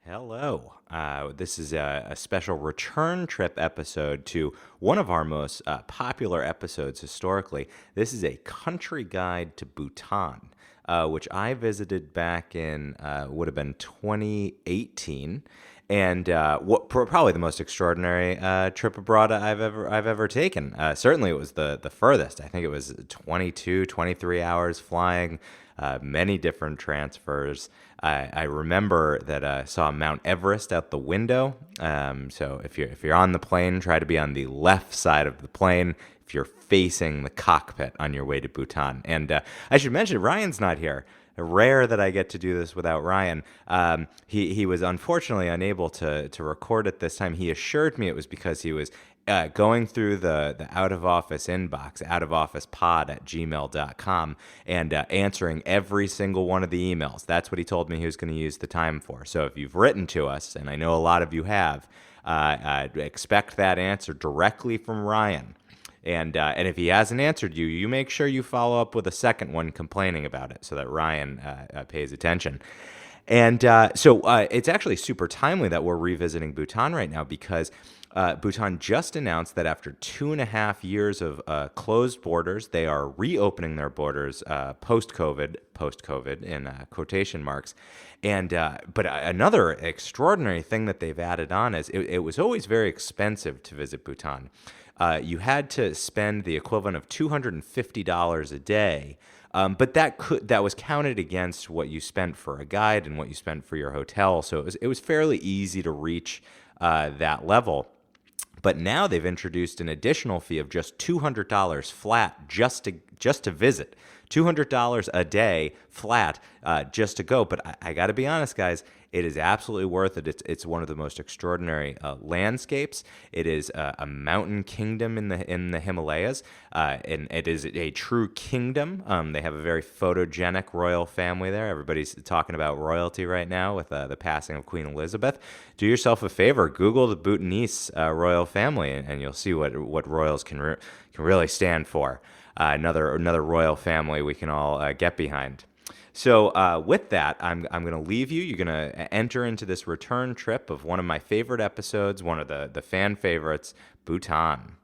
Hello. This is a special return trip episode to one of our most popular episodes historically. This is a country guide to Bhutan, which I visited back in would have been 2018, and probably the most extraordinary trip abroad I've ever taken. Certainly, it was the furthest. I think it was 22, 23 hours flying. Many different transfers. I remember that I saw Mount Everest out the window. So if you're on the plane, try to be on the left side of the plane. If you're facing the cockpit on your way to Bhutan, and I should mention Ryan's not here. Rare that I get to do this without Ryan. He was unfortunately unable to record it this time. He assured me it was because he was going through the out-of-office inbox, outofofficepod@gmail.com, and answering every single one of the emails. That's what he told me he was going to use the time for. So if you've written to us, and I know a lot of you have, expect that answer directly from Ryan. And if he hasn't answered you, you make sure you follow up with a second one complaining about it so that Ryan pays attention. And so it's actually super timely that we're revisiting Bhutan right now because Bhutan just announced that after 2.5 years of closed borders, they are reopening their borders post-COVID in quotation marks. And but another extraordinary thing that they've added on is it was always very expensive to visit Bhutan. You had to spend the equivalent of $250 a day. But that was counted against what you spent for a guide and what you spent for your hotel. So it was fairly easy to reach that level. But now they've introduced an additional fee of just $200 flat just to visit. $200 a day flat just to go. But I got to be honest, guys, it is absolutely worth it. It's one of the most extraordinary landscapes. It is a mountain kingdom in the Himalayas, and it is a true kingdom. They have a very photogenic royal family there. Everybody's talking about royalty right now with the passing of Queen Elizabeth. Do yourself a favor, Google the Bhutanese royal family, and you'll see what royals can really stand for. Another royal family we can all get behind. So with that, I'm going to leave you. You're going to enter into this return trip of one of my favorite episodes, one of the fan favorites, Bhutan.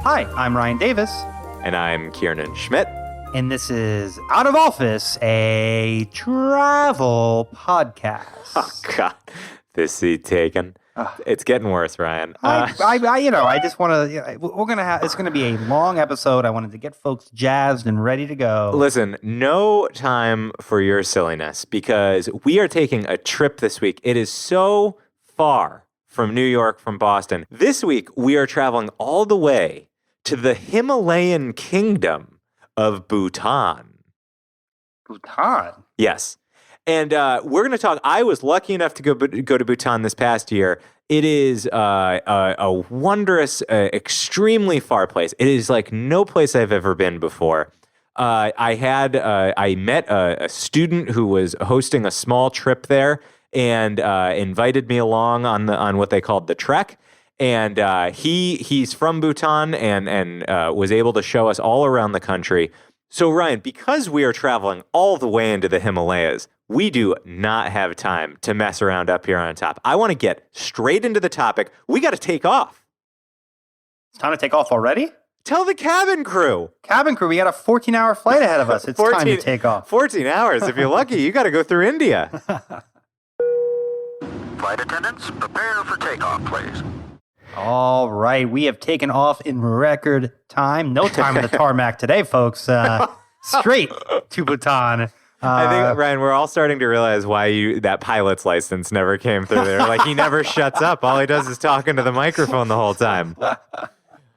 Hi, I'm Ryan Davis. And I'm Kiernan Schmidt. And this is Out of Office, a travel podcast. Oh, God. This seat taken. It's getting worse, Ryan. I just want to, it's going to be a long episode. I wanted to get folks jazzed and ready to go. Listen, no time for your silliness because we are taking a trip this week. It is so far from New York, from Boston. This week, we are traveling all the way to the Himalayan kingdom of Bhutan. Bhutan? Yes. And we're going to talk. I was lucky enough to go to Bhutan this past year. It is a wondrous, extremely far place. It is like no place I've ever been before. I met a student who was hosting a small trip there and invited me along on what they called the trek. And he's from Bhutan and was able to show us all around the country. So, Ryan, because we are traveling all the way into the Himalayas, we do not have time to mess around up here on top. I want to get straight into the topic. We got to take off. It's time to take off already? Tell the cabin crew. Cabin crew, we got a 14-hour flight ahead of us. It's time to take off. 14 hours. If you're lucky, you got to go through India. Flight attendants, prepare for takeoff, please. All right, we have taken off in record time. No time on the tarmac today, folks. Straight to Bhutan. I think, Ryan, we're all starting to realize why that pilot's license never came through there. Like, he never shuts up. All he does is talk into the microphone the whole time.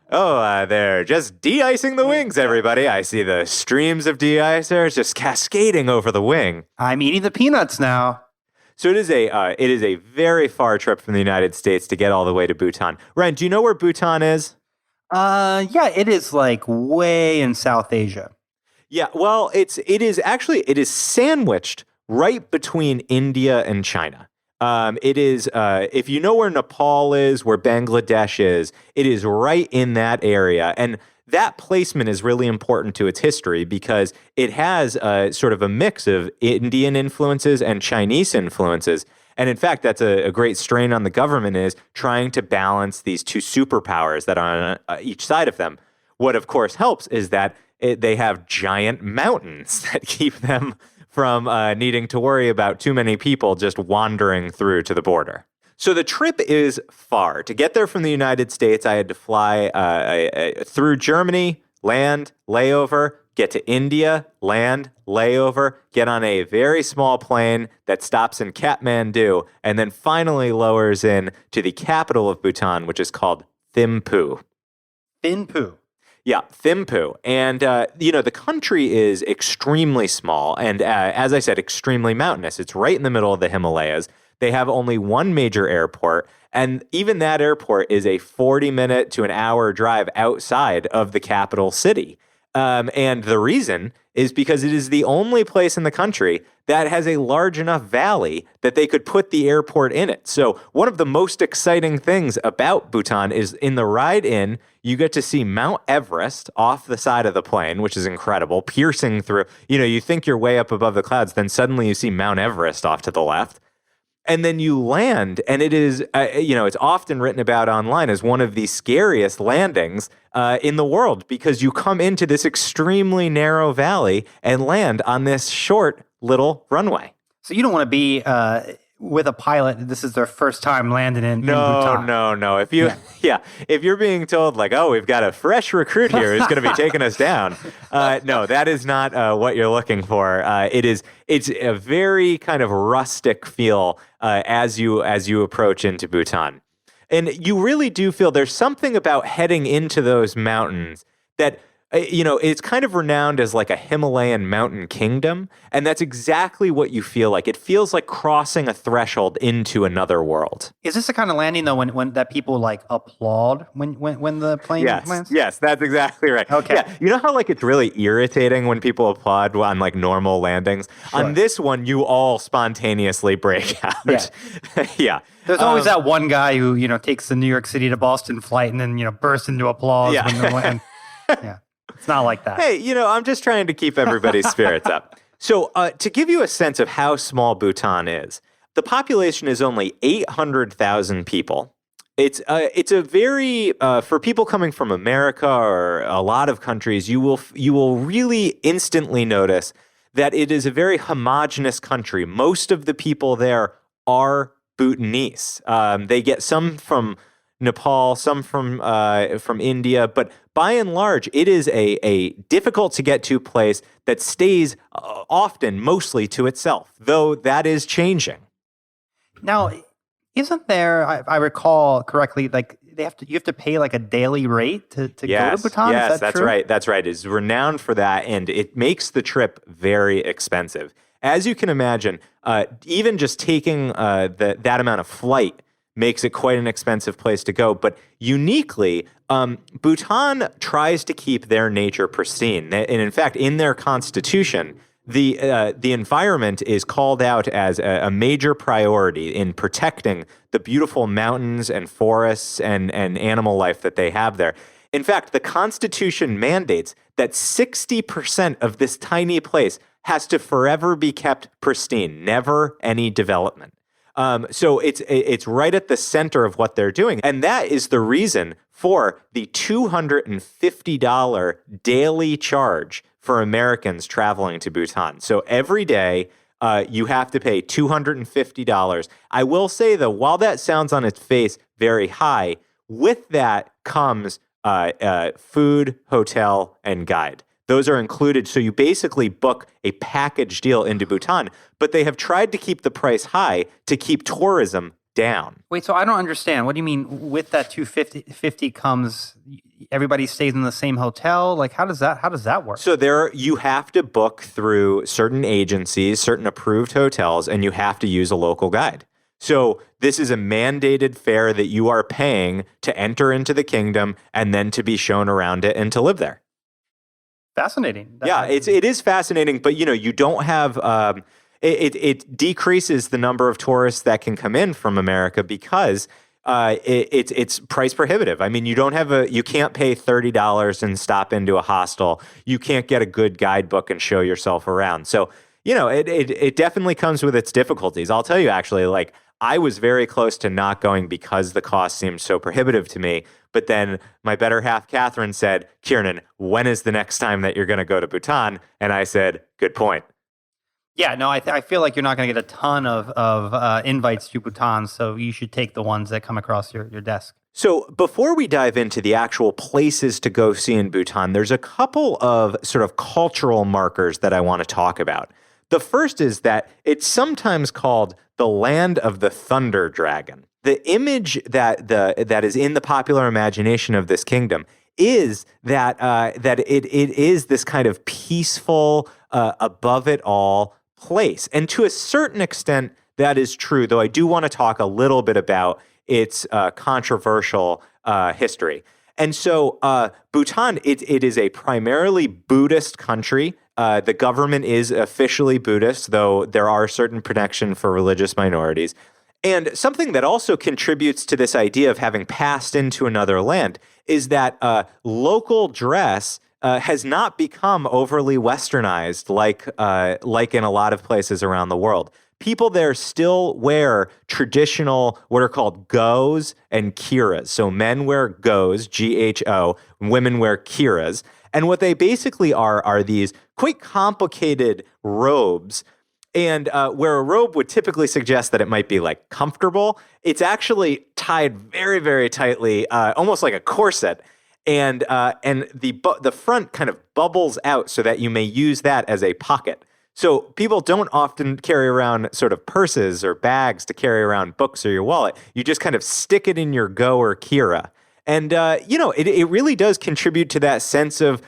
They're just de-icing the wings, everybody. I see the streams of de-icer just cascading over the wing. I'm eating the peanuts now. So it is a very far trip from the United States to get all the way to Bhutan. Ryan, do you know where Bhutan is? Yeah, it is like way in South Asia. Yeah, well, it is sandwiched right between India and China. It is, if you know where Nepal is, where Bangladesh is, it is right in that area. And that placement is really important to its history because it has sort of a mix of Indian influences and Chinese influences. And in fact, that's a great strain on the government is trying to balance these two superpowers that are on each side of them. What, of course, helps is that they have giant mountains that keep them from needing to worry about too many people just wandering through to the border. So the trip is far. To get there from the United States, I had to fly through Germany, land, layover, get to India, land, layover, get on a very small plane that stops in Kathmandu, and then finally lowers in to the capital of Bhutan, which is called Thimphu. Thimphu. Yeah, Thimphu. And, the country is extremely small and, as I said, extremely mountainous. It's right in the middle of the Himalayas. They have only one major airport, and even that airport is a 40-minute to an hour drive outside of the capital city. And the reason is because it is the only place in the country that has a large enough valley that they could put the airport in it. So one of the most exciting things about Bhutan is in the ride in, you get to see Mount Everest off the side of the plane, which is incredible, piercing through. You think you're way up above the clouds, then suddenly you see Mount Everest off to the left. And then you land, and it is, it's often written about online as one of the scariest landings in the world because you come into this extremely narrow valley and land on this short little runway. So you don't want to be with a pilot. This is their first time landing in Bhutan. No. If you're being told like, oh, we've got a fresh recruit here who's going to be taking us down. No, that is not what you're looking for. It's a very kind of rustic feel as you approach into Bhutan. And you really do feel there's something about heading into those mountains that it's kind of renowned as like a Himalayan mountain kingdom. And that's exactly what you feel like. It feels like crossing a threshold into another world. Is this the kind of landing, though, when that people like applaud when the plane lands? Yes, that's exactly right. Okay. Yeah, you know how like it's really irritating when people applaud on like normal landings? Sure. On this one, you all spontaneously break out. Yeah. Yeah. There's always that one guy who, takes the New York City to Boston flight and then, bursts into applause when they land. Yeah. It's not like that. Hey, I'm just trying to keep everybody's spirits up. So to give you a sense of how small Bhutan is, the population is only 800,000 people. It's a very, for people coming from America or a lot of countries, you will really instantly notice that it is a very homogenous country. Most of the people there are Bhutanese. They get some from Nepal, some from India, but by and large, it is a difficult to get to place that stays often mostly to itself, though that is changing. Now, isn't there, I recall correctly, like you have to pay like a daily rate to go to Bhutan? Yes, is that that's true? right. That's right. It's renowned for that, and it makes the trip very expensive. As you can imagine, even just taking that amount of flight makes it quite an expensive place to go. But uniquely, Bhutan tries to keep their nature pristine. And in fact, in their constitution, the environment is called out as a major priority in protecting the beautiful mountains and forests and animal life that they have there. In fact, the constitution mandates that 60% of this tiny place has to forever be kept pristine, never any development. So it's right at the center of what they're doing. And that is the reason for the $250 daily charge for Americans traveling to Bhutan. So every day you have to pay $250. I will say, though, while that sounds on its face very high, with that comes food, hotel, and guide. Those are included. So you basically book a package deal into Bhutan, but they have tried to keep the price high to keep tourism down. Wait, so I don't understand. What do you mean with that $250 comes everybody stays in the same hotel? Like how does that work? So you have to book through certain agencies, certain approved hotels, and you have to use a local guide. So this is a mandated fare that you are paying to enter into the kingdom and then to be shown around it and to live there. Fascinating. Yeah, it is fascinating, but you don't have it decreases the number of tourists that can come in from America because it's price prohibitive. I mean, you can't pay $30 and stop into a hostel. You can't get a good guidebook and show yourself around. So, it definitely comes with its difficulties. I'll tell you, actually, like, I was very close to not going because the cost seemed so prohibitive to me. But then my better half, Catherine, said, Kiernan, when is the next time that you're going to go to Bhutan? And I said, good point. Yeah, no, I feel like you're not going to get a ton of invites to Bhutan, so you should take the ones that come across your desk. So before we dive into the actual places to go see in Bhutan, there's a couple of sort of cultural markers that I want to talk about. The first is that it's sometimes called the land of the thunder dragon. The image that is in the popular imagination of this kingdom is that it is this kind of peaceful, above it all place. And to a certain extent, that is true, though I do want to talk a little bit about its controversial history. And so Bhutan, it is a primarily Buddhist country. The government is officially Buddhist, though there are certain protection for religious minorities. And something that also contributes to this idea of having passed into another land is that local dress has not become overly westernized like in a lot of places around the world. People there still wear traditional, what are called gos and kiras. So men wear gos, Gho, women wear kiras. And what they basically are these quite complicated robes. And where a robe would typically suggest that it might be like comfortable, it's actually tied very, very tightly, almost like a corset. And the front kind of bubbles out so that you may use that as a pocket. So people don't often carry around sort of purses or bags to carry around books or your wallet. You just kind of stick it in your go or kira. And, it really does contribute to that sense of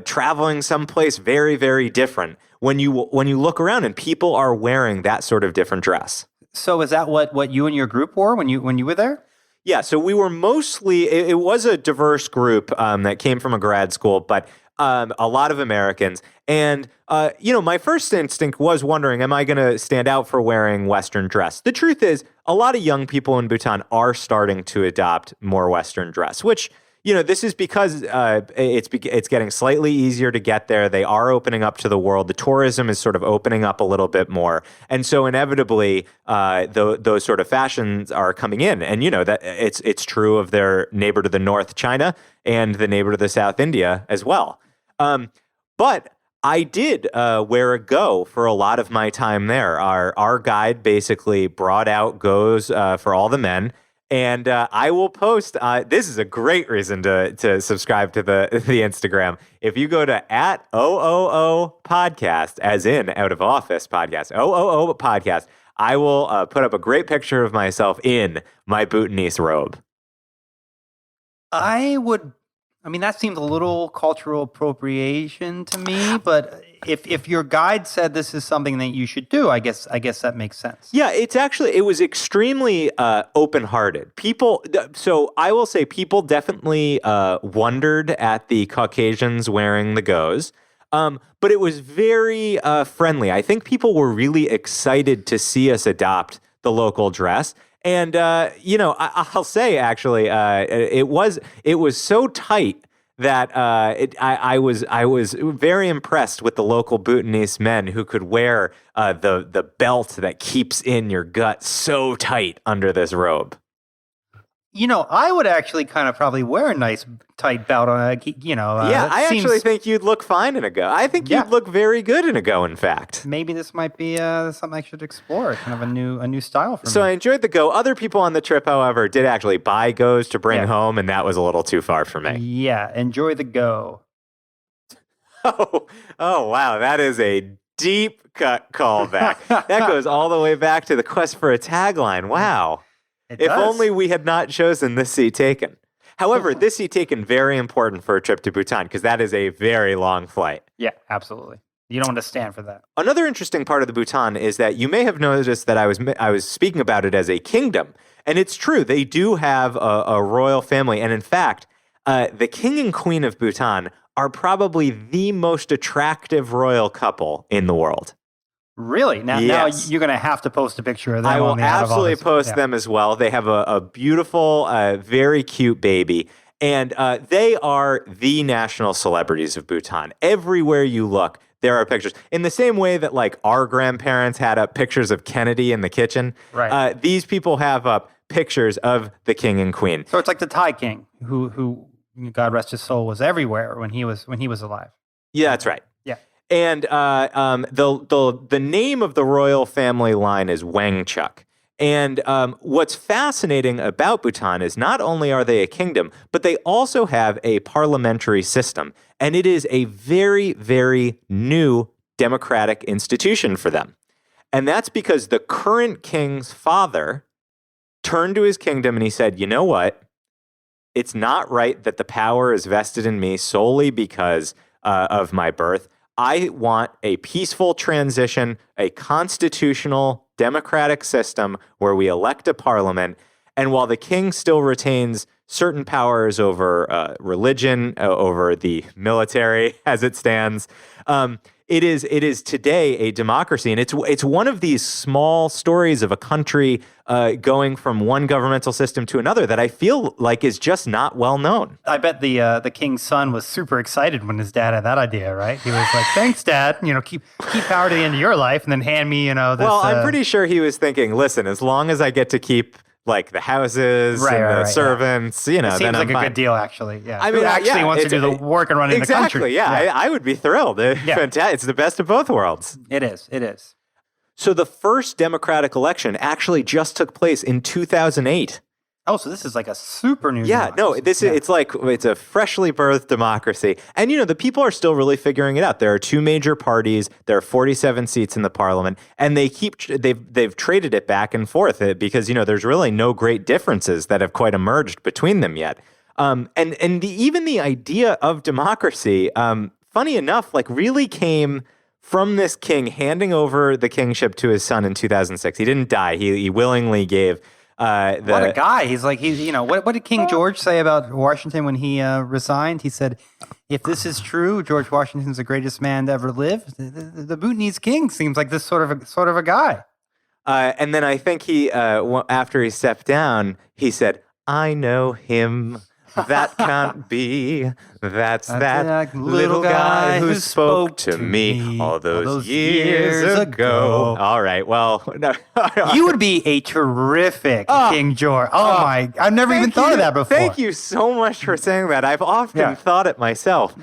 traveling someplace very, very different when you look around and people are wearing that sort of different dress. So is that what you and your group wore when you were there? Yeah, so we were mostly, it was a diverse group that came from a grad school, but a lot of Americans. And, my first instinct was wondering, am I going to stand out for wearing Western dress? The truth is, a lot of young people in Bhutan are starting to adopt more Western dress, which, this is because it's getting slightly easier to get there. They are opening up to the world. The tourism is sort of opening up a little bit more. And so inevitably, those sort of fashions are coming in. And, that it's true of their neighbor to the north, China, and the neighbor to the south, India, as well. But I did wear a go for a lot of my time there. Our guide basically brought out goes for all the men. And I will post, this is a great reason to subscribe to the Instagram. If you go to @OOO podcast, as in out of office podcast, OOO podcast, I will put up a great picture of myself in my Bhutanese robe. That seems a little cultural appropriation to me, but if your guide said this is something that you should do, I guess that makes sense. Yeah, it was extremely open-hearted. So I will say people definitely wondered at the Caucasians wearing the goes, but it was very friendly. I think people were really excited to see us adopt the local dress. And I'll say actually, it was so tight that I was very impressed with the local Bhutanese men who could wear the belt that keeps in your gut so tight under this robe. I would actually kind of probably wear a nice tight belt on a, I actually think you'd look fine in a go. I think you'd look very good in a go, in fact. Maybe this might be something I should explore, kind of a new style for me. So I enjoyed the go. Other people on the trip, however, did actually buy goes to bring home, and that was a little too far for me. Yeah, enjoy the go. Oh, wow. That is a deep cut callback. That goes all the way back to the quest for a tagline. Wow. If only we had not chosen this seat taken. However, this seat taken, very important for a trip to Bhutan because that is a very long flight. Yeah, absolutely. You don't want to stand for that. Another interesting part of the Bhutan is that you may have noticed that I was speaking about it as a kingdom. And it's true. They do have a royal family. And in fact, the king and queen of Bhutan are probably the most attractive royal couple in the world. Really? Now Yes. you're going to have to post a picture of them. I will on the Out of absolutely Office. post Yeah. them as well. They have a beautiful, very cute baby. And they are the national celebrities of Bhutan. Everywhere you look, there are pictures. In the same way that like our grandparents had up pictures of Kennedy in the kitchen, Right. these people have up pictures of the king and queen. So it's like the Thai king, who God rest his soul, was everywhere when he was alive. Yeah, that's right. Yeah. And the name of the royal family line is Wangchuck. And what's fascinating about Bhutan is not only are they a kingdom, but they also have a parliamentary system. And it is a very, very new democratic institution for them. And that's because the current king's father turned to his kingdom and he said, you know what? It's not right that the power is vested in me solely because of my birth. I want a peaceful transition, a constitutional democratic system where we elect a parliament. And while the king still retains certain powers over religion, over the military as it stands, it is today a democracy. And it's one of these small stories of a country going from one governmental system to another that I feel like is just not well known. I bet the king's son was super excited when his dad had that idea, right? He was like, "Thanks, Dad. Keep power to the end of your life, and then hand me, this." Well, I'm pretty sure he was thinking, listen, as long as I get to keep like the houses and the servants, It then seems I'm like a fine. good deal, actually. Yeah. I mean, Who actually wants to do the it's- work and run in the country? Exactly, yeah. I would be thrilled. Fantastic. It's the best of both worlds. It is. It is. So the first democratic election actually just took place in 2008. Oh, so this is like a super new. Yeah, no, democracy. it's a freshly birthed democracy. And the people are still really figuring it out. There are two major parties, there are 47 seats in the parliament, and they've traded it back and forth because there's really no great differences that have quite emerged between them yet. Even the idea of democracy, funny enough, like really came from this king handing over the kingship to his son in 2006. He didn't die. He willingly gave What a guy. What did King George say about Washington when he resigned? He said, if this is true, George Washington's the greatest man to ever live. The Bhutanese king seems like this sort of a guy. And then I think he, after he stepped down, he said, I know him. That can't be. That's that little guy who spoke to me all those years ago. All right. Well, no. You would be a terrific King George. I've never even thought of that before. Thank you so much for saying that. I've often thought it myself.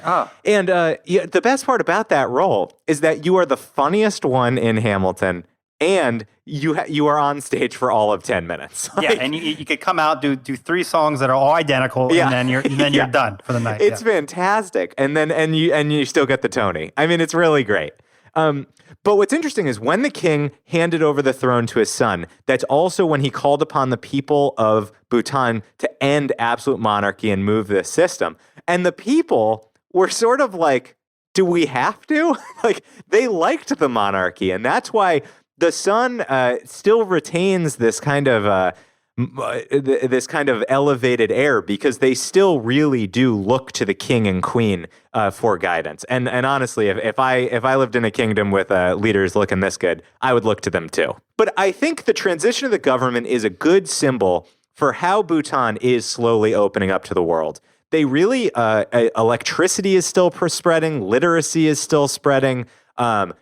And the best part about that role is that you are the funniest one in Hamilton, and you are on stage for all of 10 minutes. Yeah, and you could come out, do 3 songs that are all identical, and then you're done for the night. It's fantastic, and you still get the Tony. I mean, it's really great. But what's interesting is when the king handed over the throne to his son, that's also when he called upon the people of Bhutan to end absolute monarchy and move this system. And the people were sort of like, do we have to? Like, they liked the monarchy, and that's why the son still retains this kind of elevated air, because they still really do look to the king and queen for guidance. And honestly, if I lived in a kingdom with leaders looking this good, I would look to them too. But I think the transition of the government is a good symbol for how Bhutan is slowly opening up to the world. They really electricity is still spreading, literacy is still spreading.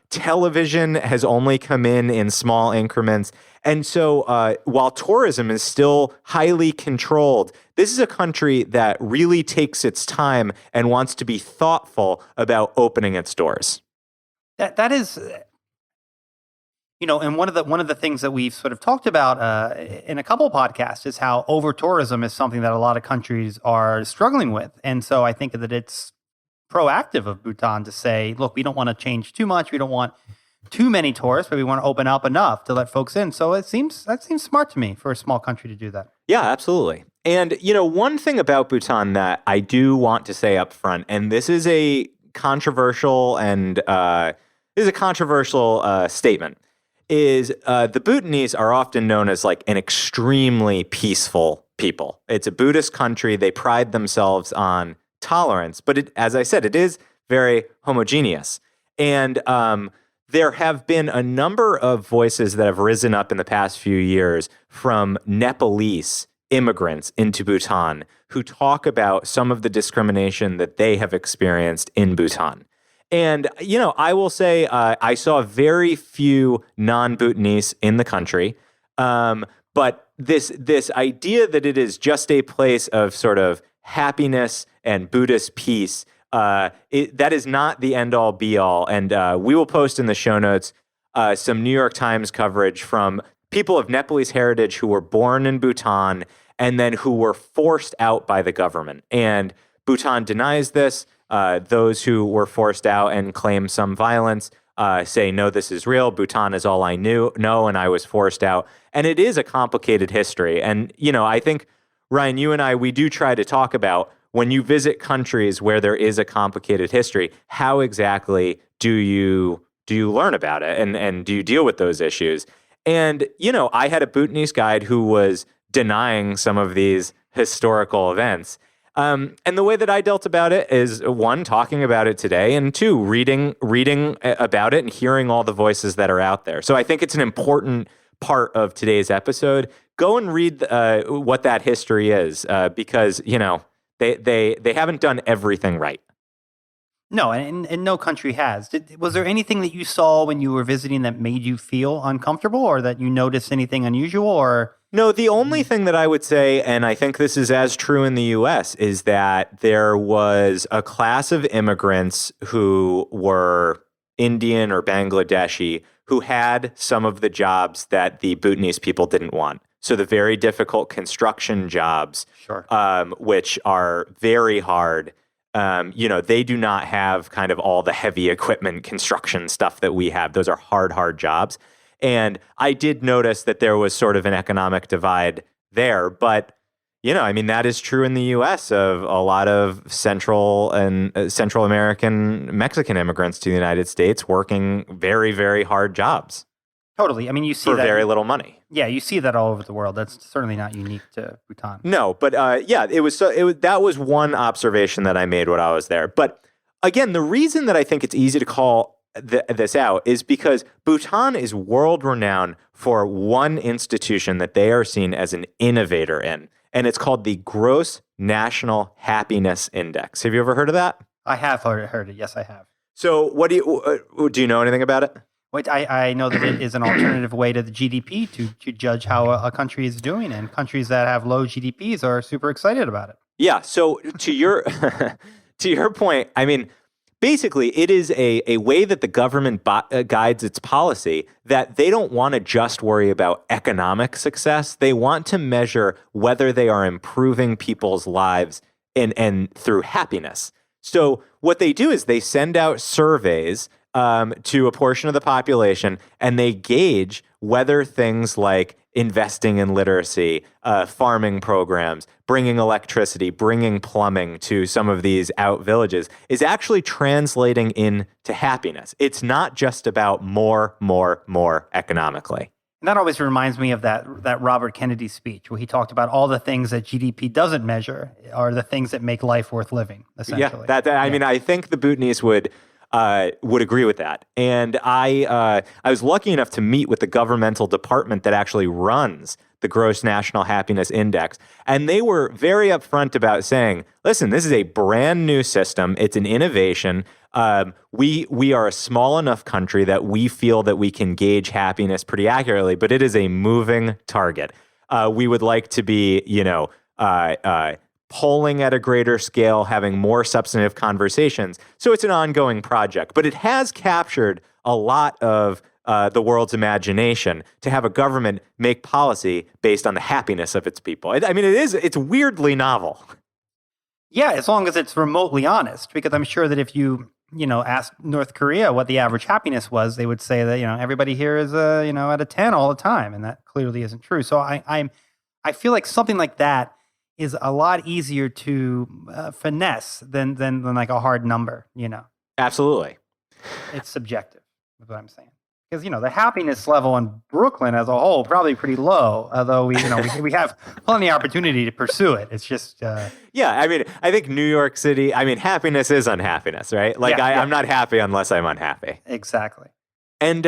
Television has only come in small increments. And so while tourism is still highly controlled, this is a country that really takes its time and wants to be thoughtful about opening its doors. That is, and one of the things that we've sort of talked about in a couple of podcasts is how over tourism is something that a lot of countries are struggling with. And so I think that it's proactive of Bhutan to say, look, we don't want to change too much. We don't want too many tourists, but we want to open up enough to let folks in. So that seems smart to me for a small country to do that. Yeah, absolutely. And, one thing about Bhutan that I do want to say up front, and this is a controversial statement, is the Bhutanese are often known as like an extremely peaceful people. It's a Buddhist country. They pride themselves on tolerance, but as I said, it is very homogeneous. And there have been a number of voices that have risen up in the past few years from Nepalese immigrants into Bhutan who talk about some of the discrimination that they have experienced in Bhutan. And, I will say I saw very few non-Bhutanese in the country. But this idea that it is just a place of sort of happiness and Buddhist peace, that is not the end-all, be-all. And we will post in the show notes some New York Times coverage from people of Nepalese heritage who were born in Bhutan and then who were forced out by the government. And Bhutan denies this. Those who were forced out and claim some violence say, no, this is real. Bhutan is all I know, and I was forced out. And it is a complicated history. And, I think, Ryan, you and I, we do try to talk about when you visit countries where there is a complicated history, how exactly do you learn about it and do you deal with those issues? And, I had a Bhutanese guide who was denying some of these historical events. And the way that I dealt about it is, one, talking about it today, and two, reading about it and hearing all the voices that are out there. So I think it's an important part of today's episode. Go and read what that history is, because, they haven't done everything right. No, and no country has. Was there anything that you saw when you were visiting that made you feel uncomfortable, or that you noticed anything unusual, or... No, the only thing that I would say, and I think this is as true in the U.S., is that there was a class of immigrants who were Indian or Bangladeshi who had some of the jobs that the Bhutanese people didn't want. So the very difficult construction jobs, Sure. Which are very hard. They do not have kind of all the heavy equipment construction stuff that we have. Those are hard jobs. And I did notice that there was sort of an economic divide there. But, that is true in the U.S. of a lot of Central American Mexican immigrants to the United States working very, very hard jobs. Totally. You see for that very little money. Yeah, you see that all over the world. That's certainly not unique to Bhutan. No, but that was one observation that I made when I was there. But again, the reason that I think it's easy to call this out is because Bhutan is world renowned for one institution that they are seen as an innovator in, and it's called the Gross National Happiness Index. Have you ever heard of that? I have heard it. Yes, I have. So, what do you know anything about it? Wait, I know that it is an alternative way to the GDP to judge how a country is doing, and countries that have low GDPs are super excited about it. Yeah. So to your point, basically, it is a way that the government guides its policy, that they don't want to just worry about economic success. They want to measure whether they are improving people's lives and through happiness. So what they do is they send out surveys to a portion of the population, and they gauge whether things like investing in literacy, farming programs, bringing electricity, bringing plumbing to some of these out villages is actually translating into happiness. It's not just about more economically. And that always reminds me of that Robert Kennedy speech where he talked about all the things that GDP doesn't measure are the things that make life worth living, essentially. I think the Bhutanese would agree with that. And I was lucky enough to meet with the governmental department that actually runs the Gross National Happiness Index. And they were very upfront about saying, listen, this is a brand new system. It's an innovation. We are a small enough country that we feel that we can gauge happiness pretty accurately, but it is a moving target. We would like to be, polling at a greater scale, having more substantive conversations. So it's an ongoing project, but it has captured a lot of the world's imagination to have a government make policy based on the happiness of its people. It's weirdly novel. Yeah, as long as it's remotely honest, because I'm sure that if you asked North Korea what the average happiness was, they would say that, everybody here is, at a 10 all the time. And that clearly isn't true. So I feel like something like that is a lot easier to finesse than like a hard number, Absolutely. It's subjective, is what I'm saying. Because, the happiness level in Brooklyn as a whole probably pretty low, although we have plenty of opportunity to pursue it. It's just... I think New York City, happiness is unhappiness, right? Like, I'm not happy unless I'm unhappy. Exactly. And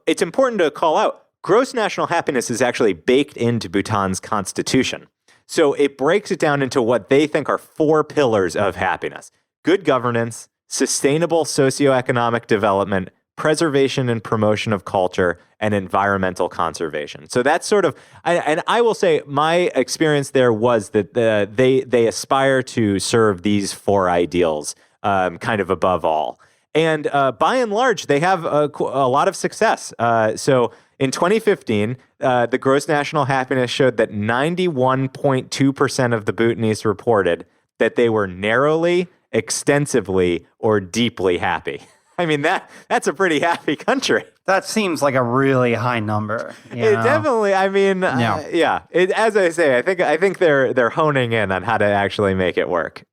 it's important to call out, gross national happiness is actually baked into Bhutan's constitution. So it breaks it down into what they think are 4 pillars of happiness: good governance, sustainable socioeconomic development, preservation and promotion of culture, and environmental conservation. So that's sort of, and I will say my experience there was that they aspire to serve these 4 ideals kind of above all. And by and large, they have a lot of success. So in 2015, the gross national happiness showed that 91.2% of the Bhutanese reported that they were narrowly, extensively, or deeply happy. I mean, that's a pretty happy country. That seems like a really high number. It definitely. I mean, yeah. As I say, I think they're honing in on how to actually make it work.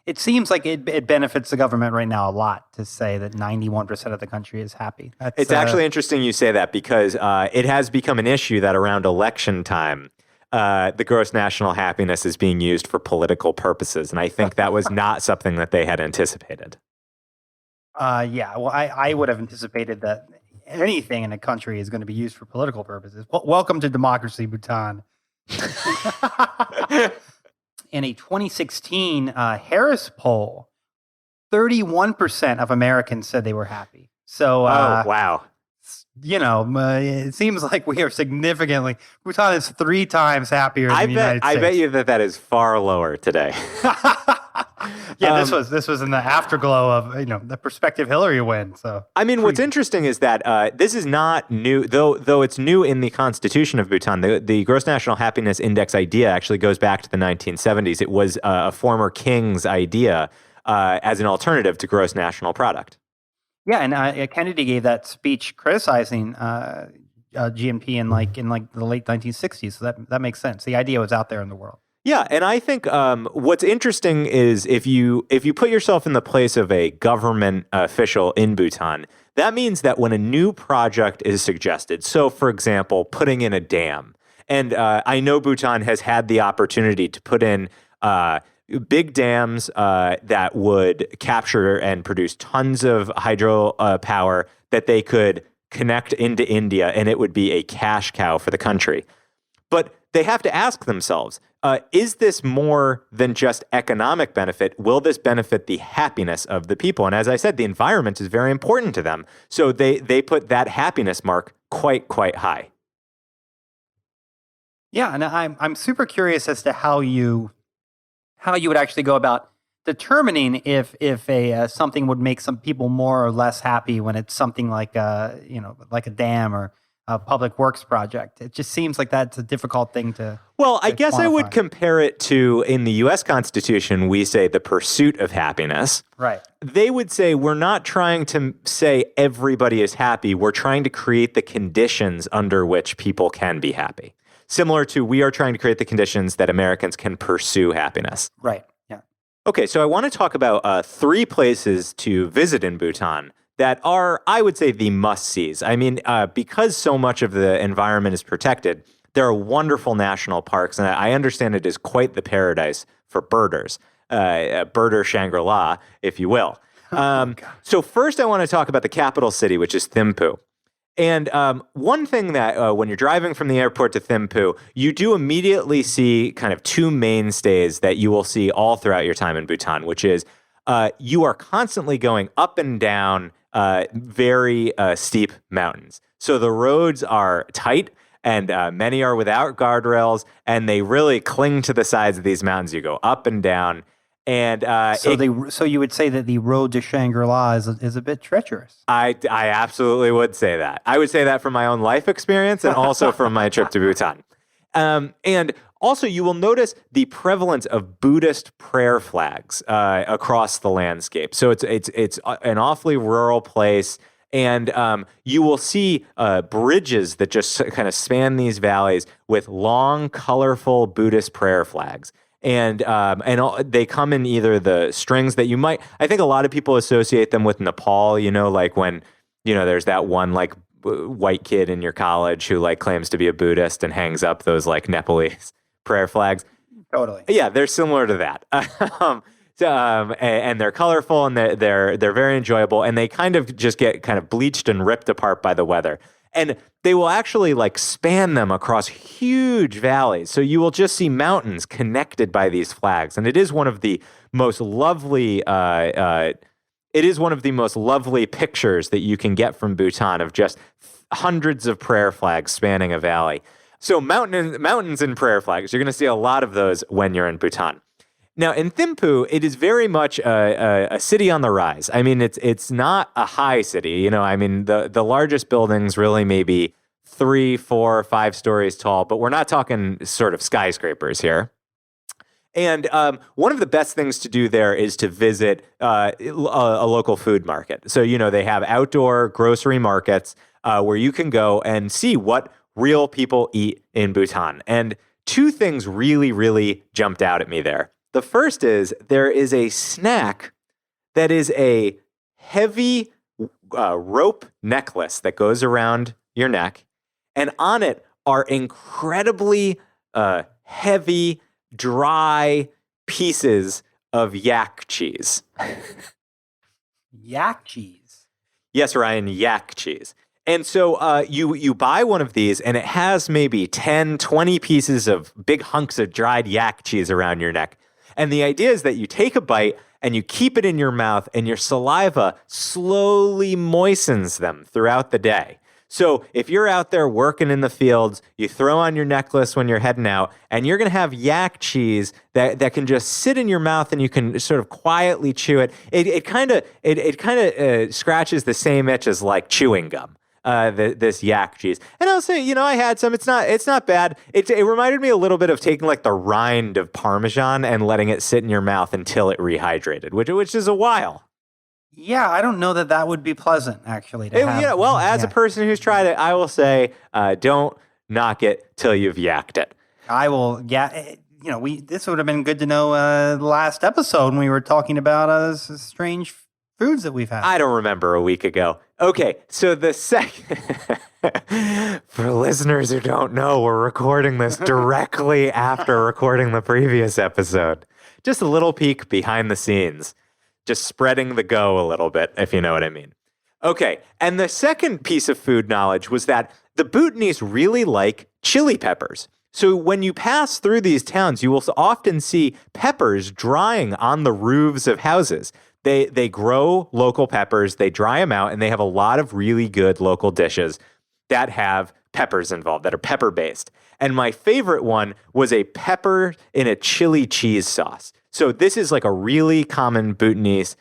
It seems like it benefits the government right now a lot to say that 91% of the country is happy. It's actually interesting you say that because it has become an issue that around election time, the gross national happiness is being used for political purposes. And I think that was not something that they had anticipated. Yeah, well, I would have anticipated that anything in a country is going to be used for political purposes. Welcome to democracy, Bhutan. In a 2016 Harris poll, 31% of Americans said they were happy. So, wow. It seems like we are significantly. Bhutan is 3 times happier than the United States. I bet you that is far lower today. Yeah, this was in the afterglow of the prospective Hillary win. So I mean, what's interesting is that this is not new, though it's new in the Constitution of Bhutan. The Gross National Happiness Index idea actually goes back to the 1970s. It was a former king's idea as an alternative to gross national product. Yeah, and Kennedy gave that speech criticizing GNP in the late 1960s. So that makes sense. The idea was out there in the world. Yeah, and I think what's interesting is if you put yourself in the place of a government official in Bhutan, that means that when a new project is suggested, so for example, putting in a dam, and I know Bhutan has had the opportunity to put in big dams that would capture and produce tons of hydro power that they could connect into India, and it would be a cash cow for the country. But they have to ask themselves, is this more than just economic benefit? Will this benefit the happiness of the people? And as I said, the environment is very important to them. So they put that happiness mark quite high. Yeah, and I'm super curious as to how you would actually go about determining if something would make some people more or less happy when it's something like like a dam or a public works project. It just seems like that's a difficult thing to. Well, I guess quantify. I would compare it to, in the U.S. Constitution, we say the pursuit of happiness. Right. They would say we're not trying to say everybody is happy. We're trying to create the conditions under which people can be happy. Similar to we are trying to create the conditions that Americans can pursue happiness. Right. Yeah. Okay, so I want to talk about 3 places to visit in Bhutan that are, I would say, the must-sees. I mean, because so much of the environment is protected, there are wonderful national parks, and I understand it is quite the paradise for birders, birder Shangri-La, if you will. So first I want to talk about the capital city, which is Thimphu. And one thing that when you're driving from the airport to Thimphu, you do immediately see kind of 2 mainstays that you will see all throughout your time in Bhutan, which is you are constantly going up and down very steep mountains. So the roads are tight, and many are without guardrails, and they really cling to the sides of these mountains. You go up and down. And so you would say that the road to Shangri-La is a bit treacherous. I absolutely would say that. I would say that from my own life experience and also from my trip to Bhutan. And also, you will notice the prevalence of Buddhist prayer flags across the landscape. So it's an awfully rural place, and you will see bridges that just kind of span these valleys with long, colorful Buddhist prayer flags. And they come in either the strings that you might. I think a lot of people associate them with Nepal. Like when there's that one like white kid in your college who like claims to be a Buddhist and hangs up those like Nepalese prayer flags. Totally. Yeah, they're similar to that. And they're colorful and they're very enjoyable, and they kind of just get kind of bleached and ripped apart by the weather. And they will actually like span them across huge valleys. So you will just see mountains connected by these flags. And it is one of the most lovely pictures that you can get from Bhutan of just hundreds of prayer flags spanning a valley. So mountains and prayer flags, you're going to see a lot of those when you're in Bhutan. Now, in Thimphu, it is very much a city on the rise. I mean, it's not a high city. You know, I mean, the largest buildings really maybe 3, 4, 5 stories tall, but we're not talking sort of skyscrapers here. And one of the best things to do there is to visit a local food market. So, you know, they have outdoor grocery markets where you can go and see what real people eat in Bhutan. And 2 things really, really jumped out at me there. The first is there is a snack that is a heavy rope necklace that goes around your neck, and on it are incredibly heavy, dry pieces of yak cheese. Yak cheese. Yes, Ryan, yak cheese. And so you buy one of these, and it has maybe 10, 20 pieces of big hunks of dried yak cheese around your neck. And the idea is that you take a bite and you keep it in your mouth, and your saliva slowly moistens them throughout the day. So if you're out there working in the fields, you throw on your necklace when you're heading out, and you're going to have yak cheese that can just sit in your mouth, and you can sort of quietly chew it. It kind of scratches the same itch as like chewing gum. This yak cheese. And I'll say, you know, I had some. It's not bad. It reminded me a little bit of taking like the rind of Parmesan and letting it sit in your mouth until it rehydrated, which is a while. Yeah, I don't know that would be pleasant, actually. To have. Yeah, well, as a person who's tried it, I will say, don't knock it till you've yacked it. I will. Yeah, you know, this would have been good to know the last episode when we were talking about strange foods that we've had. I don't remember a week ago. Okay, so the second, for listeners who don't know, we're recording this directly after recording the previous episode. Just a little peek behind the scenes, just spreading the go a little bit, if you know what I mean. Okay, and the second piece of food knowledge was that the Bhutanese really like chili peppers. So when you pass through these towns, you will often see peppers drying on the roofs of houses. They grow local peppers, they dry them out, and they have a lot of really good local dishes that have peppers involved, that are pepper-based. And my favorite one was a pepper in a chili cheese sauce. So this is like a really common Bhutanese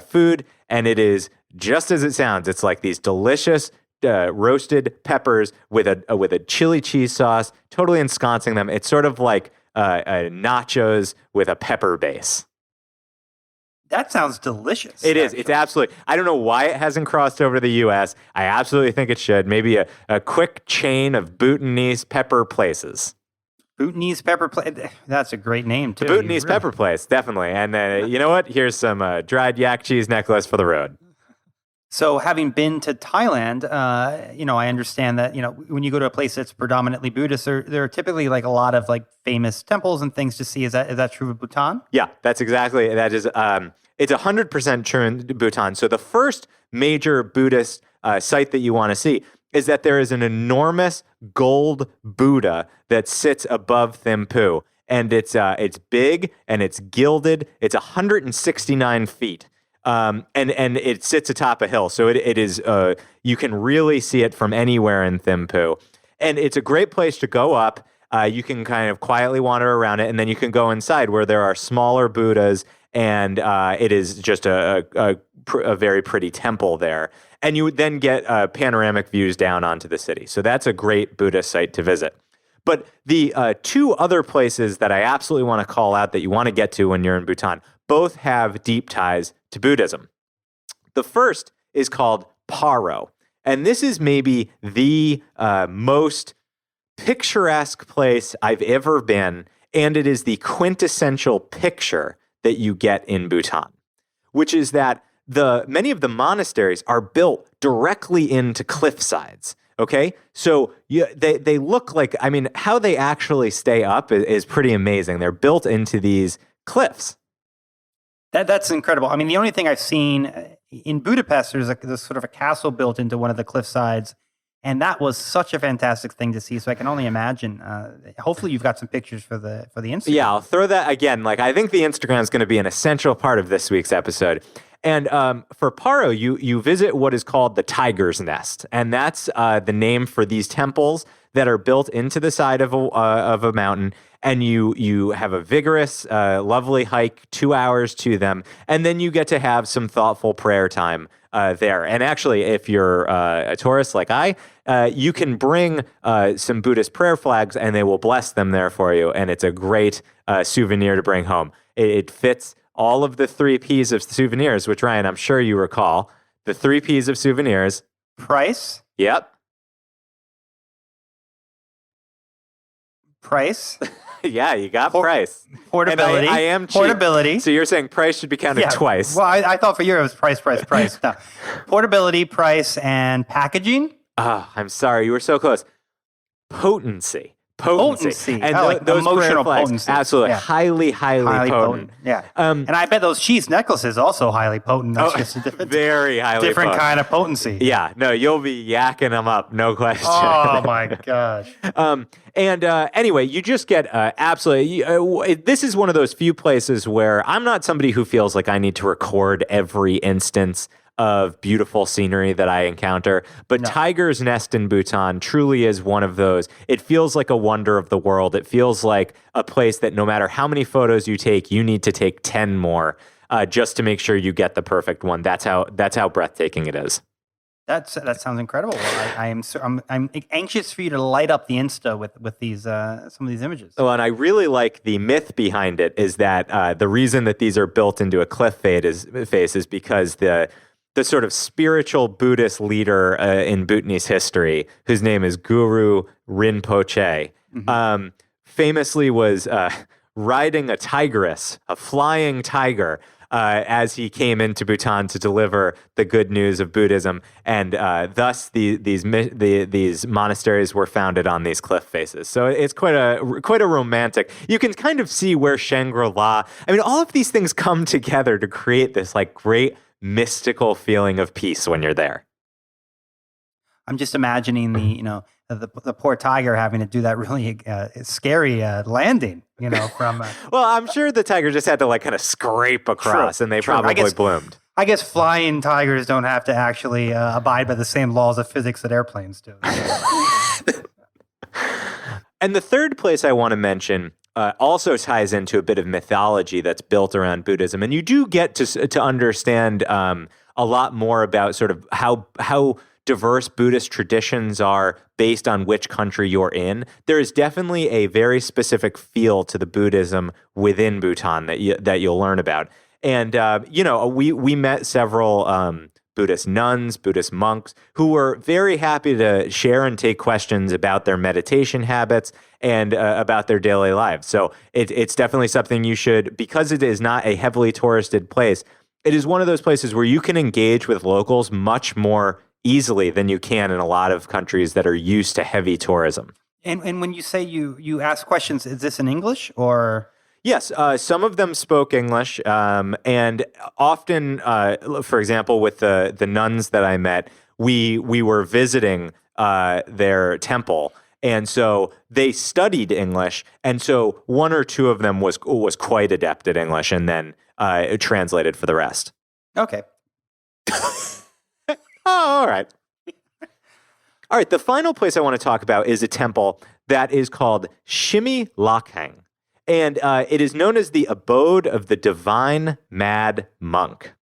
food, and it is just as it sounds. It's like these delicious roasted peppers with a chili cheese sauce, totally ensconcing them. It's sort of like nachos with a pepper base. That sounds delicious. It is. It's absolutely. I don't know why it hasn't crossed over to the U.S. I absolutely think it should. Maybe a quick chain of Bhutanese pepper places. Bhutanese pepper place. That's a great name, too. The Bhutanese pepper place, definitely. And you know what? Here's some dried yak cheese necklace for the road. So having been to Thailand, you know, I understand that, you know, when you go to a place that's predominantly Buddhist, there are typically like a lot of like famous temples and things to see. Is that true of Bhutan? Yeah, that is. It's 100% true in Bhutan. So the first major Buddhist site that you want to see is that there is an enormous gold Buddha that sits above Thimphu. And it's big and it's gilded. It's 169 feet. And it sits atop a hill. So it is, you can really see it from anywhere in Thimphu. And it's a great place to go up. You can kind of quietly wander around it, and then you can go inside where there are smaller Buddhas, and it is just a very pretty temple there. And you would then get panoramic views down onto the city. So that's a great Buddhist site to visit. But the 2 other places that I absolutely want to call out that you want to get to when you're in Bhutan both have deep ties to Buddhism. The first is called Paro. And this is maybe the most picturesque place I've ever been. And it is the quintessential picture that you get in Bhutan, which is that many of the monasteries are built directly into cliff sides. Okay, so they look like, I mean, how they actually stay up is pretty amazing. They're built into these cliffs. That's incredible. I mean, the only thing I've seen in Budapest, there's sort of a castle built into one of the cliff sides, and that was such a fantastic thing to see. So I can only imagine. Hopefully, you've got some pictures for the Instagram. Yeah, I'll throw that again. Like, I think the Instagram is going to be an essential part of this week's episode. And for Paro, you visit what is called the Tiger's Nest, and that's the name for these temples that are built into the side of a mountain. And you have a vigorous, lovely hike, 2 hours to them, and then you get to have some thoughtful prayer time there. And actually, if you're a tourist like you can bring some Buddhist prayer flags, and they will bless them there for you. And it's a great souvenir to bring home. It fits all of the 3 P's of souvenirs, which, Ryan, I'm sure you recall. The 3 P's of souvenirs. Price. Yep. Price. Yeah, you got price. Portability. And I am cheap. Portability. So you're saying price should be counted twice. Well, I thought for you it was price. No. Portability, price, and packaging. I'm sorry. You were so close. Potency. Potency. And like those emotional flags, potency. absolutely. Yeah. Highly potent. Yeah. And I bet those cheese necklaces also highly potent. That's just a very highly different potent. kind of potency. Yeah. No, you'll be yakking them up. No question. Oh, my gosh. Anyway, you just get absolutely. This is one of those few places where I'm not somebody who feels like I need to record every instance of beautiful scenery that I encounter, but Tiger's Nest in Bhutan truly is one of those. It feels like a wonder of the world. It feels like a place that no matter how many photos you take, you need to take 10 more just to make sure you get the perfect one. That's how breathtaking it is. That sounds incredible. I'm anxious for you to light up the Insta with these some of these images. Well, and I really like the myth behind it is that the reason that these are built into a cliff face is because the sort of spiritual Buddhist leader in Bhutanese history, whose name is Guru Rinpoche, famously was riding a tigress, a flying tiger, as he came into Bhutan to deliver the good news of Buddhism, and thus these monasteries were founded on these cliff faces. So it's quite a romantic. You can kind of see where Shangri-La. I mean, all of these things come together to create this like great mystical feeling of peace when you're there. I'm just imagining the poor tiger having to do that really scary landing, from. Well, I'm sure the tiger just had to like kind of scrape across, and they probably bloomed. I guess flying tigers don't have to actually abide by the same laws of physics that airplanes do. And the third place I want to mention also ties into a bit of mythology that's built around Buddhism, and you do get to understand a lot more about sort of how diverse Buddhist traditions are based on which country you're in. There is definitely a very specific feel to the Buddhism within Bhutan that you'll learn about. And we met several Buddhist nuns, Buddhist monks, who were very happy to share and take questions about their meditation habits and about their daily lives. So it's definitely something you should, because it is not a heavily touristed place, it is one of those places where you can engage with locals much more easily than you can in a lot of countries that are used to heavy tourism. And when you say you ask questions, is this in English or? Yes, some of them spoke English, and often, for example, with the nuns that I met, we were visiting their temple, and so they studied English, and so one or two of them was quite adept at English, and then it translated for the rest. Okay. Oh, all right. All right, the final place I want to talk about is a temple that is called Shimi Lakhang. And it is known as the abode of the divine mad monk.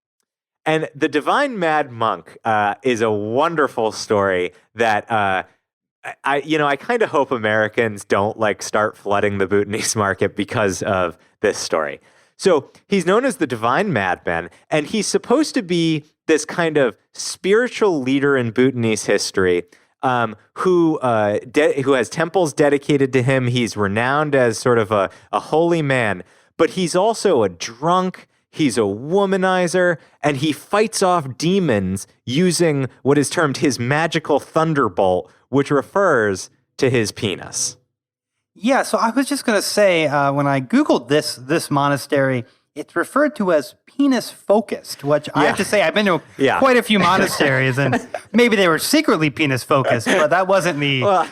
And the divine mad monk is a wonderful story that I kind of hope Americans don't start flooding the Bhutanese market because of this story. So he's known as the divine madman, and he's supposed to be this kind of spiritual leader in Bhutanese history who has temples dedicated to him. He's renowned as sort of a holy man, but he's also a drunk, he's a womanizer, and he fights off demons using what is termed his magical thunderbolt, which refers to his penis. Yeah, so I was just going to say, when I Googled this monastery, it's referred to as penis focused, which I have to say, I've been to Yeah. quite a few monasteries, and maybe they were secretly penis focused, but that wasn't the Well,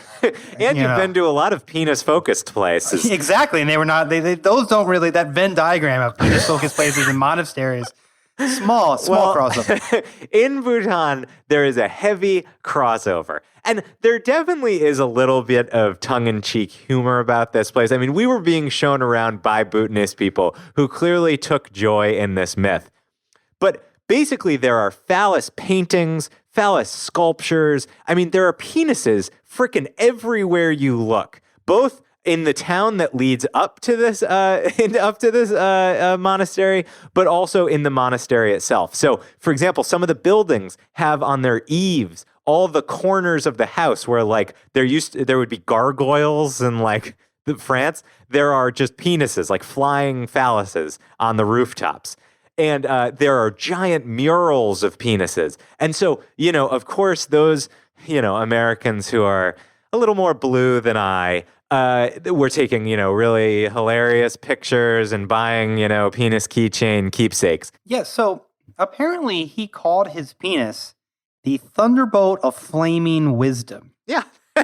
and you've know. been to a lot of penis-focused places. exactly. And they were not. Those don't really that Venn diagram of penis focused places and monasteries. Small crossover. In Bhutan, there is a heavy crossover. And there definitely is a little bit of tongue-in-cheek humor about this place. I mean, we were being shown around by Bhutanese people who clearly took joy in this myth. But basically, there are phallus paintings, phallus sculptures. I mean, there are penises frickin' everywhere you look, both in the town that leads up to this monastery, but also in the monastery itself. So, for example, some of the buildings have on their eaves all the corners of the house where, like, there would be gargoyles in like France. There are just penises, like flying phalluses, on the rooftops. And there are giant murals of penises. And so, of course, those, Americans who are a little more blue than I, we're taking, really hilarious pictures and buying, penis keychain keepsakes. Yeah, so apparently he called his penis the thunderbolt of flaming wisdom. Yeah. I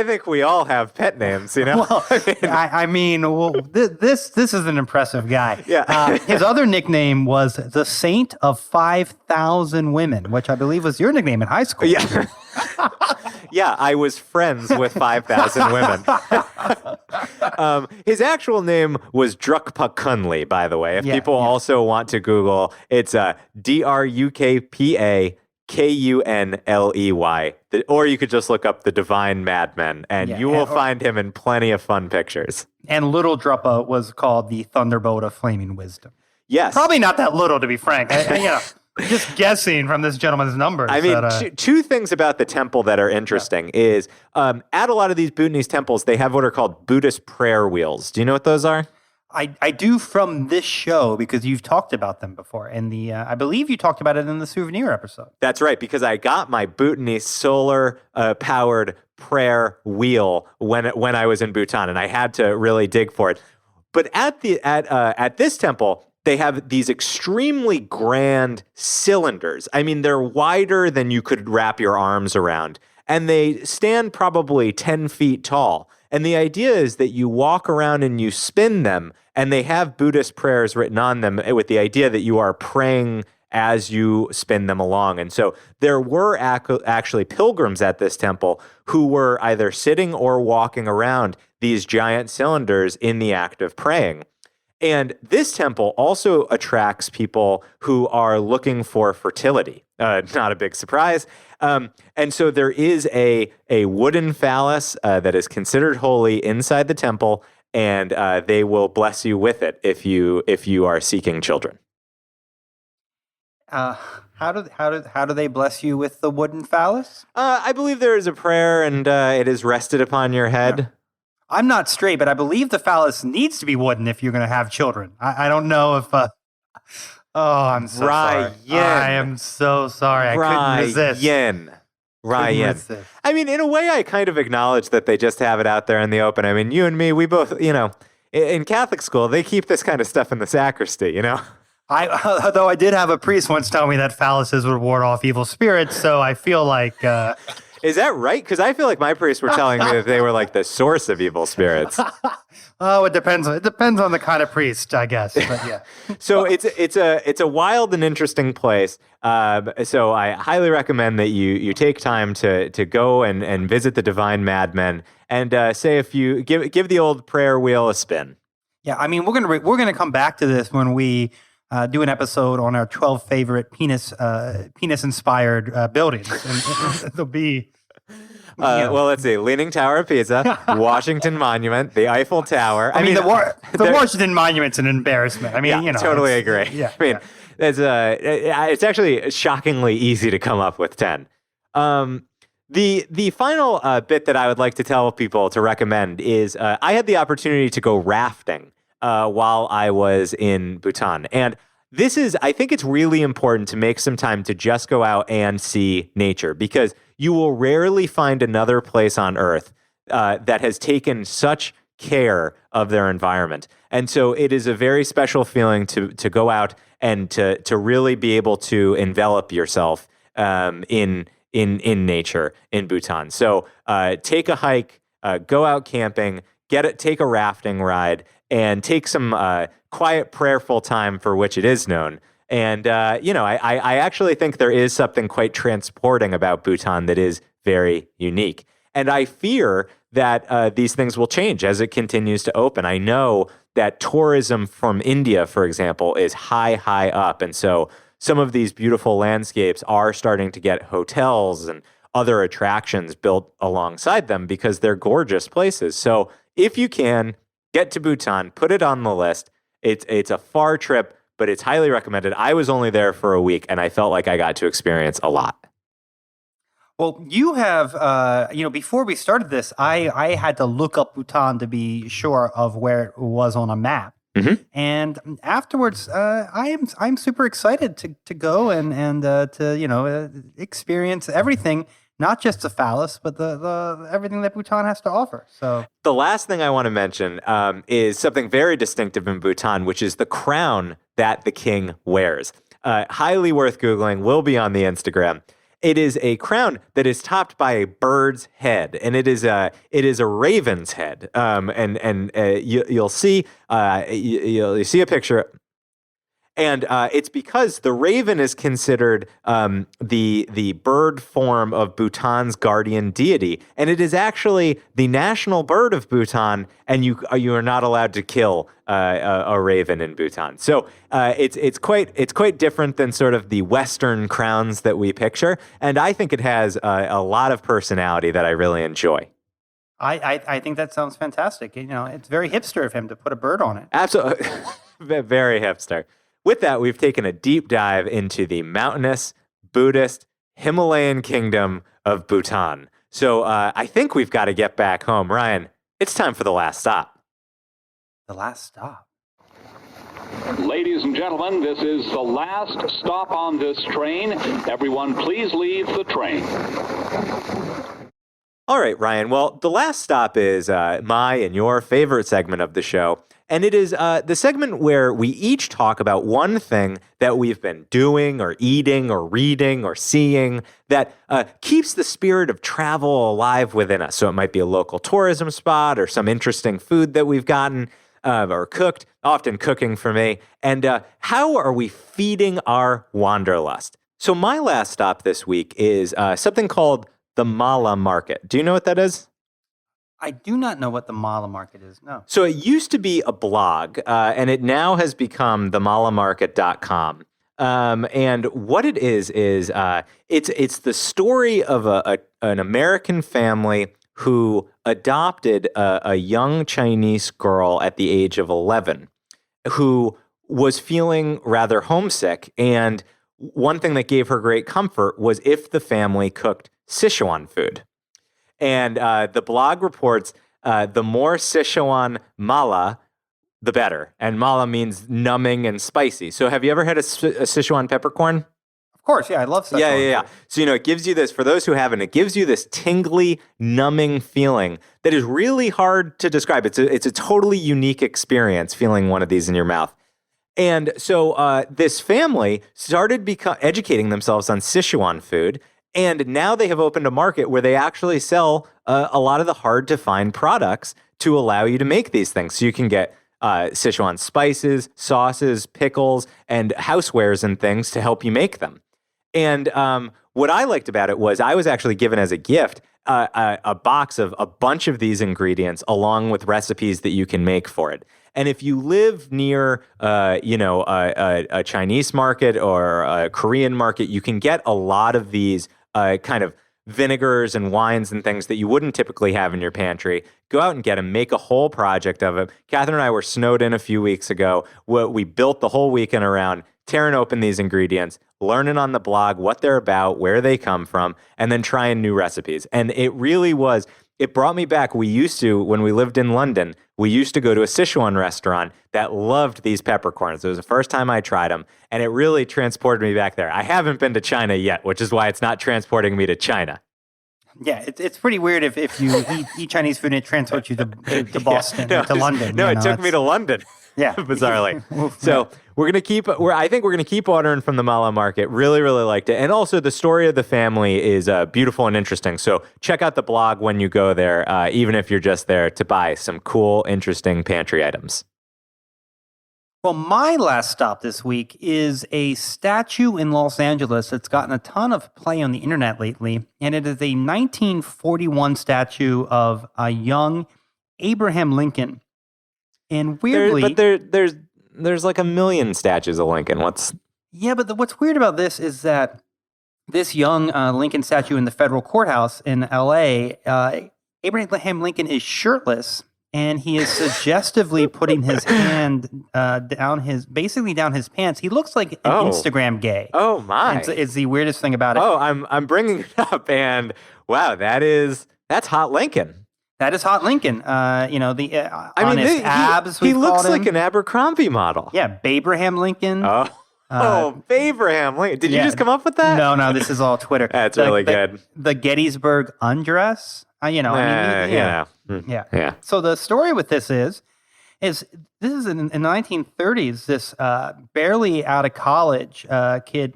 think we all have pet names, Well, this is an impressive guy. Yeah. His other nickname was the Saint of 5,000 Women, which I believe was your nickname in high school. Yeah. Yeah, I was friends with 5,000 women. His actual name was Drukpa Kunli, by the way. If people also want to Google, it's Drukpa Kunley. Or you could just look up the Divine Madmen, and you will find him in plenty of fun pictures. And little Druppa was called the Thunderbolt of Flaming Wisdom. Yes. Probably not that little, to be frank. Just guessing from this gentleman's numbers. I mean, two things about the temple that are interesting is at a lot of these Bhutanese temples, they have what are called Buddhist prayer wheels. Do you know what those are? I do from this show because you've talked about them before. And I believe you talked about it in the souvenir episode. That's right, because I got my Bhutanese solar powered prayer wheel when I was in Bhutan, and I had to really dig for it. But at this temple, they have these extremely grand cylinders. I mean, they're wider than you could wrap your arms around, and they stand probably 10 feet tall. And the idea is that you walk around and you spin them, and they have Buddhist prayers written on them with the idea that you are praying as you spin them along. And so there were actually pilgrims at this temple who were either sitting or walking around these giant cylinders in the act of praying. And this temple also attracts people who are looking for fertility. Not a big surprise. And so there is a wooden phallus that is considered holy inside the temple, and they will bless you with it if you are seeking children. How do they bless you with the wooden phallus? I believe there is a prayer, and it is rested upon your head. Yeah. I'm not straight, but I believe the phallus needs to be wooden if you're going to have children. I don't know if. I'm so sorry. I am so sorry. I couldn't resist. Ryan. I mean, in a way, I kind of acknowledge that they just have it out there in the open. I mean, you and me, we both, in Catholic school, they keep this kind of stuff in the sacristy, Although I did have a priest once tell me that phalluses would ward off evil spirits, so I feel like. Is that right? Because I feel like my priests were telling me that they were like the source of evil spirits. Oh, it depends. It depends on the kind of priest, I guess. But yeah. So it's a wild and interesting place. So I highly recommend that you take time to go and visit the Divine Madmen and say if you give the old prayer wheel a spin. Yeah, I mean we're gonna come back to this when we do an episode on our 12 favorite penis inspired buildings. And there'll be. Well, let's see: Leaning Tower of Pisa, Washington Monument, the Eiffel Tower. I mean, the Washington Monument's an embarrassment. I mean, totally agree. Yeah, I mean, it's actually shockingly easy to come up with 10. The final bit that I would like to tell people to recommend is I had the opportunity to go rafting while I was in Bhutan, and I think it's really important to make some time to just go out and see nature, because you will rarely find another place on Earth that has taken such care of their environment. And so it is a very special feeling to go out and to really be able to envelop yourself in nature in Bhutan. So take a hike, go out camping, take a rafting ride, and take some quiet, prayerful time for which it is known. And I actually think there is something quite transporting about Bhutan that is very unique. And I fear that these things will change as it continues to open. I know that tourism from India, for example, is high up. And so some of these beautiful landscapes are starting to get hotels and other attractions built alongside them because they're gorgeous places. So if you can, get to Bhutan, put it on the list. It's a far trip, but it's highly recommended. I was only there for a week, and I felt like I got to experience a lot. Well, you have, before we started this, I had to look up Bhutan to be sure of where it was on a map. Mm-hmm. And afterwards, I'm super excited to go and to experience everything, not just the phallus, but the everything that Bhutan has to offer. So the last thing I want to mention is something very distinctive in Bhutan, which is the crown that the king wears. Highly worth Googling. Will be on the Instagram. It is a crown that is topped by a bird's head, and it is a raven's head. You'll see you'll see a picture. And it's because the raven is considered the bird form of Bhutan's guardian deity, and it is actually the national bird of Bhutan. And you are not allowed to kill a raven in Bhutan. So it's quite different than sort of the Western crowns that we picture, and I think it has a lot of personality that I really enjoy. I think that sounds fantastic. It's very hipster of him to put a bird on it. Absolutely, very hipster. With that, we've taken a deep dive into the mountainous, Buddhist, Himalayan kingdom of Bhutan. So I think we've got to get back home. Ryan, it's time for the last stop. The last stop. Ladies and gentlemen, this is the last stop on this train. Everyone, please leave the train. All right, Ryan. Well, the last stop is my and your favorite segment of the show. And it is the segment where we each talk about one thing that we've been doing or eating or reading or seeing that keeps the spirit of travel alive within us. So it might be a local tourism spot or some interesting food that we've gotten or cooked, often cooking for me. And how are we feeding our wanderlust? So my last stop this week is something called the Mala Market. Do you know what that is? I do not know what the Mala Market is, no. So it used to be a blog, and it now has become themalamarket.com. And what it is it's the story of an American family who adopted a young Chinese girl at the age of 11 who was feeling rather homesick. And one thing that gave her great comfort was if the family cooked Sichuan food. And the blog reports the more Sichuan mala, the better. And mala means numbing and spicy. So have you ever had a Sichuan peppercorn? Of course, yeah, I love Sichuan. Yeah. So, it gives you this, for those who haven't, it gives you this tingly, numbing feeling that is really hard to describe. It's a totally unique experience feeling one of these in your mouth. And so this family started educating themselves on Sichuan food. And now they have opened a market where they actually sell a lot of the hard-to-find products to allow you to make these things. So you can get Sichuan spices, sauces, pickles, and housewares and things to help you make them. And what I liked about it was I was actually given as a gift a box of a bunch of these ingredients along with recipes that you can make for it. And if you live near, a Chinese market or a Korean market, you can get a lot of these kind of vinegars and wines and things that you wouldn't typically have in your pantry. Go out and get them, make a whole project of it. Catherine and I were snowed in a few weeks ago. We built the whole weekend around tearing open these ingredients, learning on the blog what they're about, where they come from, and then trying new recipes. And it really was, it brought me back. We used to, when we lived in London, we used to go to a Sichuan restaurant that loved these peppercorns. It was the first time I tried them, and it really transported me back there. I haven't been to China yet, which is why it's not transporting me to China. Yeah, it's pretty weird if you eat Chinese food and it transports you to Boston or to London. No, you it know, took me to London. Yeah. Bizarrely. Oof, So I think we're gonna keep ordering from the Mala Market. Really, really liked it. And also the story of the family is beautiful and interesting. So check out the blog when you go there, even if you're just there to buy some cool, interesting pantry items. Well, my last stop this week is a statue in Los Angeles that's gotten a ton of play on the internet lately, and it is a 1941 statue of a young Abraham Lincoln. And weirdly, There's like a million statues of Lincoln. What's what's weird about this is that this young Lincoln statue in the federal courthouse in L.A., Abraham Lincoln is shirtless. And he is suggestively putting his hand down his pants. He looks like an Instagram gay. Oh my! It's the weirdest thing about it. Oh, I'm bringing it up, and wow, that's hot Lincoln. That is hot Lincoln. The honest abs. He looks like an Abercrombie model. Yeah, Babraham Lincoln. Babraham Lincoln. Did you just come up with that? No, this is all Twitter. That's really good. The Gettysburg undress. Yeah. So the story with this is this is in the 1930s. This barely out of college kid,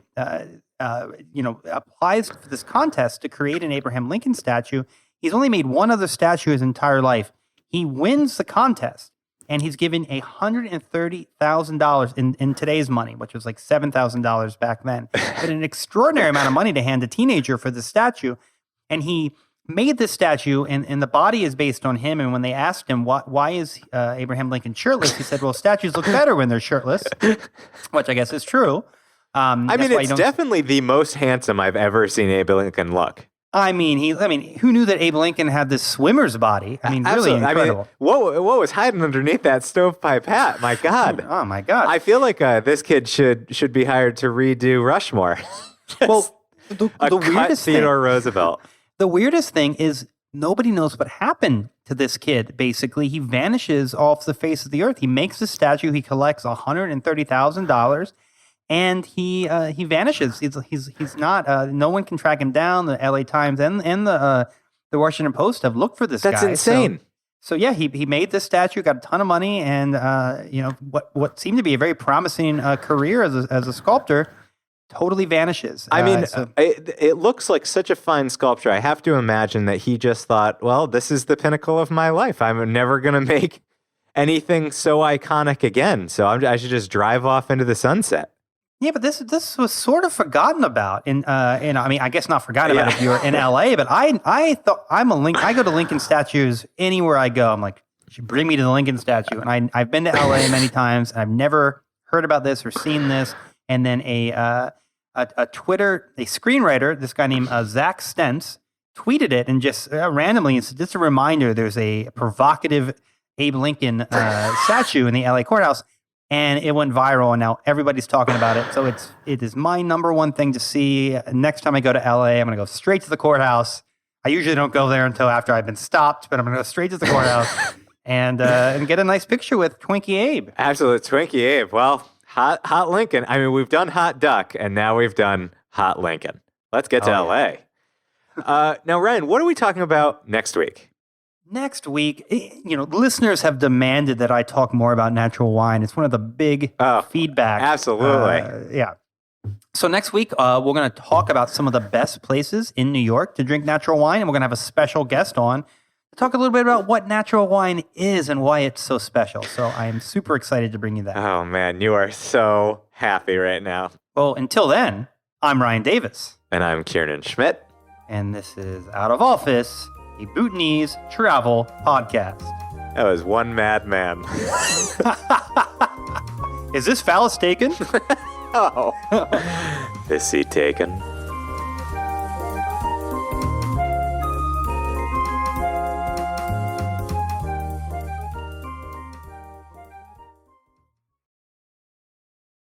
applies for this contest to create an Abraham Lincoln statue. He's only made one other statue his entire life. He wins the contest, and he's given $130,000 in today's money, which was like $7,000 back then. But an extraordinary amount of money to hand a teenager for the statue, and he made this statue, and the body is based on him. And when they asked him why is Abraham Lincoln shirtless, he said, "Well, statues look better when they're shirtless," which I guess is true. It's definitely the most handsome I've ever seen Abe Lincoln look. Who knew that Abe Lincoln had this swimmer's body? Really incredible. What was hiding underneath that stovepipe hat? My God. Oh my God. I feel like this kid should be hired to redo Rushmore. Well, the weirdest thing, Theodore Roosevelt. The weirdest thing is nobody knows what happened to this kid. Basically, he vanishes off the face of the earth. He makes a statue. He collects $130,000, and he vanishes. He's not. No one can track him down. The L.A. Times and the Washington Post have looked for this guy. That's insane. So yeah, he made this statue, got a ton of money, and what seemed to be a very promising career as a sculptor. Totally vanishes. It looks like such a fine sculpture. I have to imagine that he just thought, well, this is the pinnacle of my life. I'm never going to make anything so iconic again. So I should just drive off into the sunset. Yeah, but this was sort of forgotten about. I guess not forgotten about if you're in LA, but I thought I go to Lincoln statues anywhere I go. I'm like, you should bring me to the Lincoln statue. And I've been to LA many times, and I've never heard about this or seen this. And then a screenwriter, this guy named Zach Stentz, tweeted it and just randomly, it's just a reminder, there's a provocative Abe Lincoln statue in the LA courthouse, and it went viral, and now everybody's talking about it. So it is my number one thing to see. Next time I go to LA, I'm going to go straight to the courthouse. I usually don't go there until after I've been stopped, but I'm going to go straight to the courthouse and get a nice picture with Twinkie Abe. Absolute Twinkie Abe. Well, Hot Lincoln. We've done Hot Duck, and now we've done Hot Lincoln. Let's get to LA. Now, Ryan, what are we talking about next week? Next week, listeners have demanded that I talk more about natural wine. It's one of the big feedback. Absolutely. Yeah. So next week, we're going to talk about some of the best places in New York to drink natural wine, and we're going to have a special guest on to talk a little bit about what natural wine is and why it's so special. So I am super excited to bring you that. Oh, man, you are so happy right now. Well, until then, I'm Ryan Davis. And I'm Kiernan Schmidt. And this is Out of Office, a Bhutanese travel podcast. That was one mad man. Is this phallus taken? Oh. Is he taken?